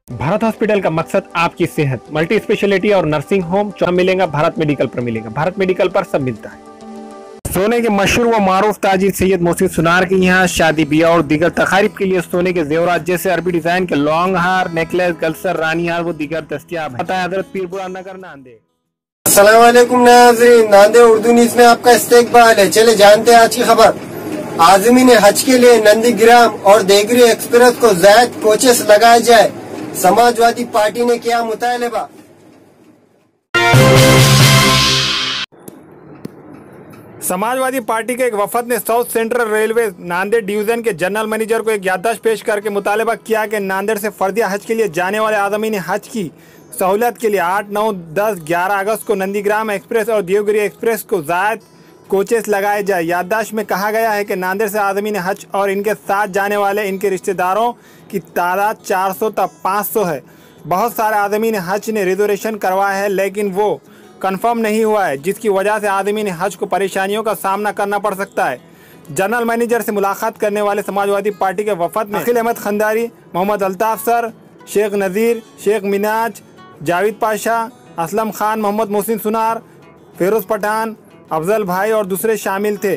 Bharat hospital का मकसद आपकी सेहत, मल्टी स्पेशलिटी और नर्सिंग होम मिलेगा। भारत मेडिकल पर मिलेगा। भारत मेडिकल पर सब मिलता है। सोने के मशहूर व मारूफ ताजिर सैयद मोहसिन सुनार के यहाँ शादी ब्याह और दीगर तकारीब के लिए सोने के जेवरात जैसे अरबी डिजाइन के लॉन्ग हार, नेकलेस, गलसर, रानी हार वो दीगर दस्तियाब है। हजरत पीरपुरा नगर, नांदेड़। अस्सलाम वालेकुम नाज़रीन, नांदेड़ उर्दू न्यूज़ में आपका इस्तकबाल है। चले जानते हैं आज की खबर। आज़मीन हज के लिए नंदीग्राम और देगरी एक्सप्रेस को ज़ायद कोचेस लगाए जाए, समाजवादी पार्टी ने किया मुतालबा। समाजवादी पार्टी के एक वफद ने south central railway Nanded division के जनरल मैनेजर को एक याददाश्त पेश करके मुतालबा किया कि नांदेड़ से फर्दिया हज के लिए जाने वाले आज़मीन हज की सहूलत के लिए 8, 9, 10, 11 अगस्त को नंदीग्राम एक्सप्रेस और देवगिरी एक्सप्रेस को ज़ायद कोचेस लगाए जाए। याददाश्त में कहा गया है कि नांदेड़ से आज़मीन हज और इनके साथ जाने वाले इनके रिश्तेदारों की तादाद 400 तक 500 है। बहुत सारे आज़मीन हज ने रिजर्वेशन करवाया है, लेकिन वो कंफर्म नहीं हुआ है, जिसकी वजह से आज़मीन हज को परेशानियों का सामना करना पड़ सकता है। जनरल मैनेजर से मुलाकात करने वाले समाजवादी पार्टी के वफद में अखिल अहमद खंदारी, मोहम्मद अल्ताफ सर, शेख नज़ीर, शेख मिनाज, जावेद पाशा, असलम खान, मोहम्मद मोहसिन सुनार, फिरोज़ पठान, अफजल भाई और दूसरे शामिल थे।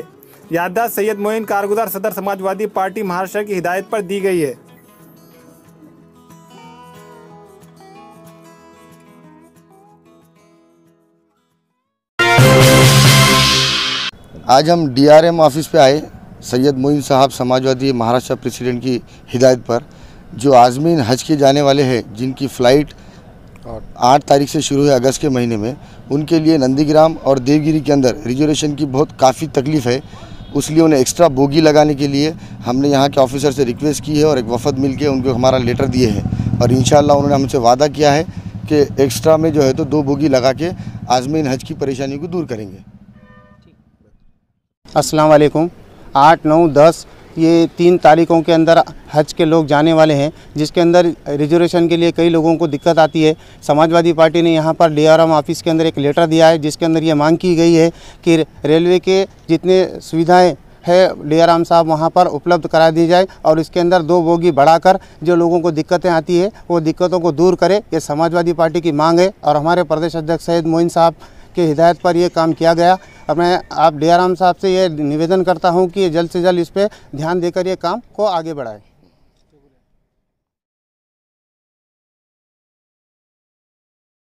याददाश्त सैयद मोइन कारगुजार सदर समाजवादी पार्टी महाराष्ट्र की हिदायत पर दी गई है। आज हम DRM ऑफिस पे आए सैयद मोइन साहब समाजवादी महाराष्ट्र प्रेसिडेंट की हिदायत पर, जो आज़मीन हज के जाने वाले हैं जिनकी फ़्लाइट 8 तारीख से शुरू है अगस्त के महीने में, उनके लिए नंदीग्राम और देवगिरी के अंदर रिजर्वेशन की बहुत काफ़ी तकलीफ़ है। उसलिए उन्हें एक्स्ट्रा बोगी लगाने के लिए हमने यहाँ के ऑफिसर से रिक्वेस्ट की है और एक वफद मिल के उनको हमारा लेटर दिए हैं और इंशाअल्लाह उन्होंने हमसे वादा किया है कि एक्स्ट्रा में जो है तो 2 बोगी लगा के आज़मीन हज की परेशानी को दूर करेंगे। अस्सलाम वालेकुम। 8, 9, 10 ये 3 तारीखों के अंदर हज के लोग जाने वाले हैं, जिसके अंदर रिजर्वेशन के लिए कई लोगों को दिक्कत आती है। समाजवादी पार्टी ने यहाँ पर DRM ऑफिस के अंदर एक लेटर दिया है, जिसके अंदर ये मांग की गई है कि रेलवे के जितने सुविधाएं है DRM साहब वहाँ पर उपलब्ध करा दी जाए और इसके अंदर 2 बोगी बढ़ाकर जो लोगों को दिक्कतें आती है वो दिक्कतों को दूर करे। ये समाजवादी पार्टी की मांग है और हमारे प्रदेश अध्यक्ष सैयद मोइन साहब के हिदायत पर यह काम किया गया। और मैं आप DRM साहब से ये निवेदन करता हूँ कि जल्द से जल्द इस पर ध्यान देकर ये काम को आगे बढ़ाएं।